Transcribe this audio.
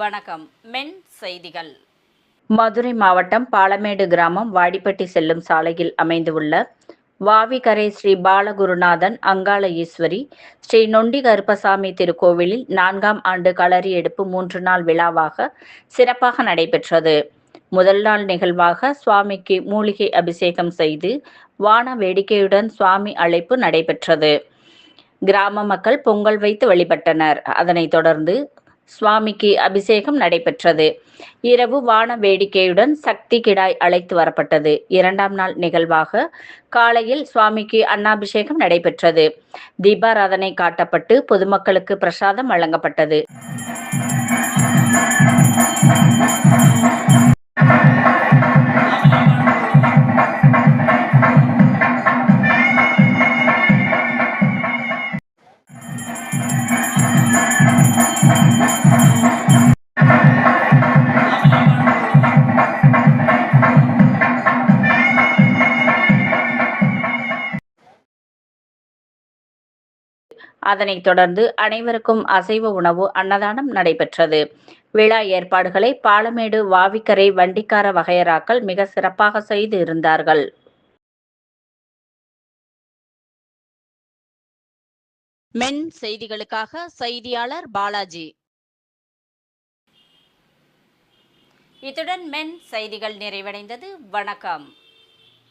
வணக்கம். மென் செய்திகள். மதுரை மாவட்டம் பாலமேடு கிராமம் வாடிப்பட்டி செல்லும் சாலையில் அமைந்துள்ள வாவிகரை ஸ்ரீ பாலகுருநாதன் அங்காள ஈஸ்வரி ஸ்ரீ நொண்டி கருப்பசாமி திருக்கோவிலில் 4ஆம் ஆண்டு களரி எடுப்பு 3 நாள் விழாவாக சிறப்பாக நடைபெற்றது. முதல் நாள் நிகழ்வாக சுவாமிக்கு மூலிகை அபிஷேகம் செய்து வான வேடிக்கையுடன் சுவாமி அழைப்பு நடைபெற்றது. கிராம மக்கள் பொங்கல் வைத்து வழிபட்டனர். அதனைத் தொடர்ந்து சுவாமிக்கு அபிஷேகம் நடைபெற்றது. இரவு வான வேடிக்கையுடன் சக்தி கிடாய் அழைத்து வரப்பட்டது. 2ஆம் நாள் நிகழ்வாக காலையில் சுவாமிக்கு அன்னாபிஷேகம் நடைபெற்றது. தீபாராதனை காட்டப்பட்டு பொதுமக்களுக்கு பிரசாதம் வழங்கப்பட்டது. அதனைத் தொடர்ந்து அனைவருக்கும் அசைவ உணவு அன்னதானம் நடைபெற்றது. விழா ஏற்பாடுகளை பாலமேடு வாவிக்கரை வண்டிக்கார வகையறாக்கள் மிக சிறப்பாக செய்து இருந்தார்கள். மென் செய்திகளுக்காக செய்தியாளர் பாலாஜி. இத்துடன் மென் செய்திகள் நிறைவடைந்தது. வணக்கம்.